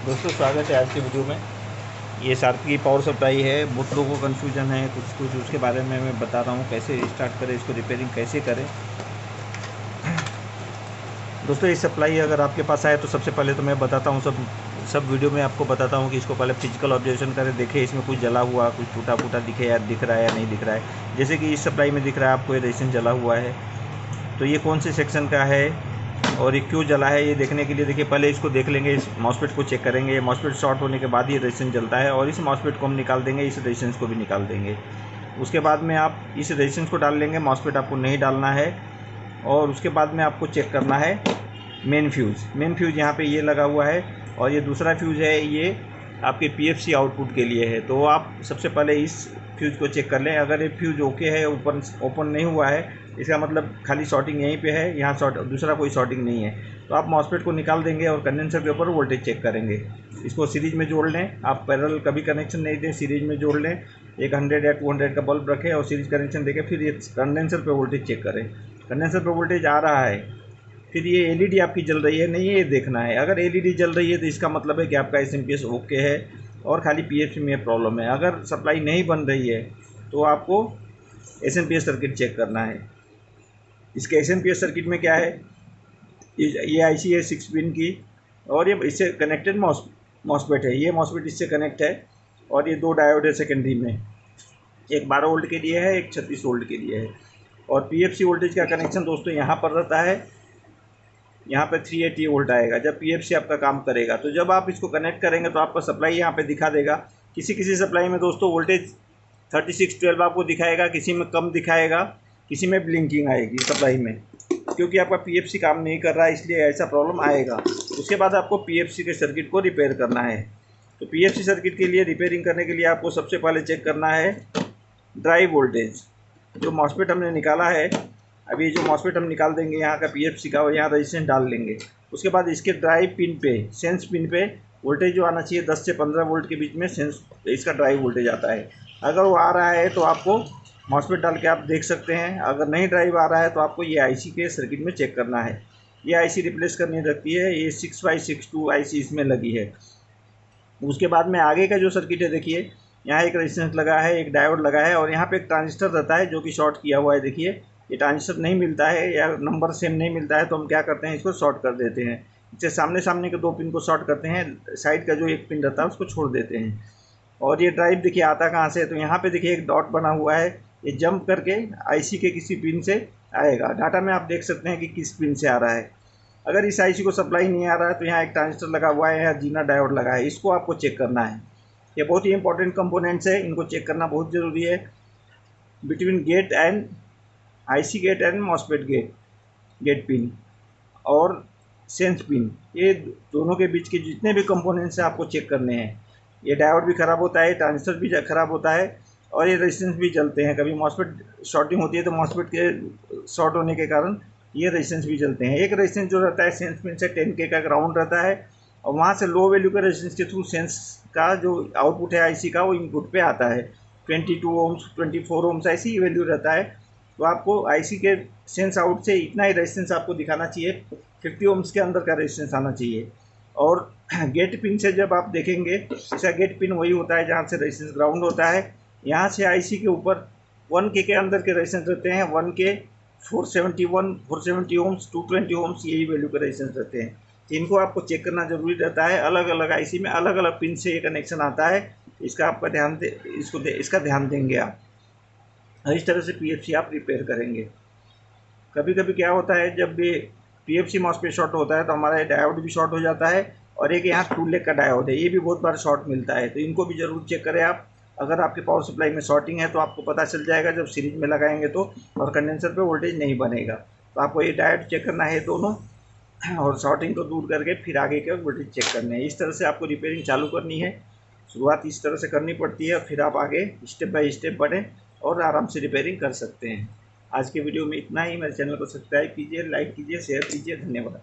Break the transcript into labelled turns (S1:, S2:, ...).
S1: दोस्तों स्वागत है आज की वीडियो में। ये सारथी की पावर सप्लाई है। बहुत लोगों को कन्फ्यूजन है कुछ उसके बारे में मैं बता रहा हूँ, कैसे स्टार्ट करें, इसको रिपेयरिंग कैसे करें। दोस्तों ये सप्लाई अगर आपके पास आए तो सबसे पहले तो मैं बताता हूँ, सब वीडियो में आपको बताता हूँ कि इसको पहले फिजिकल ऑब्जर्वेशन करें, देखें इसमें कुछ जला हुआ, कुछ टूटा फूटा दिखे या दिख रहा है या नहीं दिख रहा है। जैसे कि इस सप्लाई में दिख रहा है आपको ये रेजिस्टेंस जला हुआ है, तो ये कौन से सेक्शन का है और ये क्यों जला है ये देखने के लिए देखिए पहले इसको देख लेंगे, इस मॉसफेट को चेक करेंगे। ये मॉसफेट शॉर्ट होने के बाद ये रेजिस्टेंस जलता है और इस मॉसफेट को हम निकाल देंगे, इस रेजिस्टेंस को भी निकाल देंगे। उसके बाद में आप इस रेजिस्टेंस को डाल लेंगे, मॉसफेट आपको नहीं डालना है। और उसके बाद में आपको चेक करना है मेन फ्यूज़ यहाँ पे ये लगा हुआ है और ये दूसरा फ्यूज़ है, ये आपके पीएफसी आउटपुट के लिए है। तो आप सबसे पहले इस फ्यूज़ को चेक कर लें। अगर ये फ्यूज़ ओके है, ओपन नहीं हुआ है, इसका मतलब खाली शॉर्टिंग यहीं पे है, यहाँ दूसरा कोई शॉर्टिंग नहीं है, तो आप मॉसफेट को निकाल देंगे और कंडेंसर के ऊपर वोल्टेज चेक करेंगे। इसको सीरीज में जोड़ लें, आप पैरेलल कभी कनेक्शन नहीं दें, सीरीज में जोड़ लें। एक 100 या 200 का बल्ब रखें और सीरीज कनेक्शन देके फिर ये कंडेंसर पे वोल्टेज चेक करें। कंडेंसर पे वोल्टेज आ रहा है, फिर ये एलईडी आपकी जल रही है नहीं है, ये देखना है। अगर एलईडी जल रही है तो इसका मतलब है कि आपका एसएमपीएस ओके है और खाली पीएफसी में प्रॉब्लम है। अगर सप्लाई नहीं बन रही है तो आपको एसएमपीएस सर्किट चेक करना है। इसके एसएमपीएस सर्किट में क्या है, ये आईसी है 6 पिन की और ये इससे कनेक्टेड मॉसफेट है। ये मॉसफेट इससे कनेक्ट है और ये 2 डायोड है सेकेंडरी में, एक 12 वोल्ट के लिए है, एक 36 वोल्ट के लिए है। और पीएफसी वोल्टेज का कनेक्शन दोस्तों यहाँ पर रहता है, यहाँ पे 380 वोल्ट आएगा जब पीएफसी आपका काम करेगा। तो जब आप इसको कनेक्ट करेंगे तो आपका सप्लाई यहाँ पे दिखा देगा। किसी किसी सप्लाई में दोस्तों वोल्टेज 3612 आपको दिखाएगा, किसी में कम दिखाएगा, किसी में ब्लिंकिंग आएगी सप्लाई में, क्योंकि आपका पीएफसी काम नहीं कर रहा है, इसलिए ऐसा प्रॉब्लम आएगा। उसके बाद आपको पीएफसी के सर्किट को रिपेयर करना है। तो पीएफसी सर्किट के लिए रिपेयरिंग करने के लिए आपको सबसे पहले चेक करना है ड्राइव वोल्टेज। जो मॉसफेट हमने निकाला है, अभी जो मॉसफेट हम निकाल देंगे यहाँ का पीएफसी का और यहाँ रजिस्टेंस डाल लेंगे। उसके बाद इसके ड्राइव पिन पे, सेंस पिन पे वोल्टेज जो आना चाहिए 10 से 15 वोल्ट के बीच में सेंस इसका ड्राइव वोल्टेज आता है। अगर वो आ रहा है तो आपको मॉसफेट डाल के आप देख सकते हैं। अगर नहीं ड्राइव आ रहा है तो आपको ये आईसी के सर्किट में चेक करना है। ये आईसी रिप्लेस करनी रहती है, ये 6562 आईसी इसमें लगी है। उसके बाद में आगे का जो सर्किट है देखिए, यहाँ एक रेजिस्टेंस लगा है, एक डायोड लगा है और यहाँ पे एक ट्रांजिस्टर रहता है जो कि शॉर्ट किया हुआ है। देखिए ये ट्रांजिस्टर नहीं मिलता है या नंबर सेम नहीं मिलता है तो हम क्या करते हैं, इसको शॉर्ट कर देते हैं। इससे सामने के 2 पिन को शॉर्ट करते हैं, साइड का जो एक पिन रहता है उसको छोड़ देते हैं। और ये ड्राइव देखिए आता कहाँ से है, तो यहाँ पे देखिए एक डॉट बना हुआ है, ये जंप करके आईसी के किसी पिन से आएगा। डाटा में आप देख सकते हैं कि किस पिन से आ रहा है। अगर इस आईसी को सप्लाई नहीं आ रहा है तो यहाँ एक ट्रांजिस्टर लगा हुआ है, यहाँ जीना डायोड लगा है, इसको आपको चेक करना है। ये बहुत ही इंपॉर्टेंट कंपोनेंट्स है, इनको चेक करना बहुत ज़रूरी है। Between gate and IC gate and MOSFET gate pin और सेंस पिन, ये दोनों के बीच के जितने भी कंपोनेंट्स हैं आपको चेक करने हैं। ये डायोड भी ख़राब होता है, ट्रांजिस्टर भी ख़राब होता है और ये रेजिस्टेंस भी जलते हैं। कभी मॉसफेट शॉर्टिंग होती है तो मॉसफेट के शॉर्ट होने के कारण ये रेजिस्टेंस भी जलते हैं। एक रेजिस्टेंस जो रहता है सेंस पिन से 10K का ग्राउंड रहता है और वहाँ से लो वैल्यू के रेजिस्टेंस के थ्रू सेंस का जो आउटपुट है आईसी का वो इनपुट पे आता है। 22 ओम्स 24 ओम्स ऐसी ही वैल्यू रहता है। तो आपको आईसी के सेंस आउट से इतना ही रेजिस्टेंस आपको दिखाना चाहिए, 50 ओम्स के अंदर का रेजिस्टेंस आना चाहिए। और गेट पिन से जब आप देखेंगे, इसका गेट पिन वही होता है जहाँ से रेजिस्टेंस ग्राउंड होता है। यहाँ से आईसी के ऊपर 1K के अंदर के रेजिस्टेंस रहते हैं, 1K 470 ओम्स 220 ओम्स यही वैल्यू के रेजिस्टेंस रहते हैं। इनको आपको चेक करना जरूरी रहता है। अलग अलग आईसी में अलग अलग पिन से ये कनेक्शन आता है, इसका आपका ध्यान इसका ध्यान देंगे आप। इस तरह से पीएफसी आप रिपेयर करेंगे। कभी कभी क्या होता है, जब भी पीएफसी मॉसफेट शॉर्ट होता है तो हमारा डायोड भी शॉर्ट हो जाता है और एक यहाँ टू लेग का डायोड है, ये भी बहुत बार शॉर्ट मिलता है, तो इनको भी ज़रूर चेक करें आप। अगर आपके पावर सप्लाई में शॉर्टिंग है तो आपको पता चल जाएगा जब सीरीज में लगाएंगे तो, और कंडेंसर पे वोल्टेज नहीं बनेगा। तो आपको ये डायोड चेक करना है दोनों, और शॉर्टिंग को दूर करके फिर आगे के वोल्टेज चेक करने हैं। इस तरह से आपको रिपेयरिंग चालू करनी है। शुरुआत इस तरह से करनी पड़ती है, फिर आप आगे स्टेप बाय स्टेप बढ़ें और आराम से रिपेयरिंग कर सकते हैं। आज के वीडियो में इतना ही। मेरे चैनल को सब्सक्राइब कीजिए, लाइक कीजिए, शेयर कीजिए। धन्यवाद।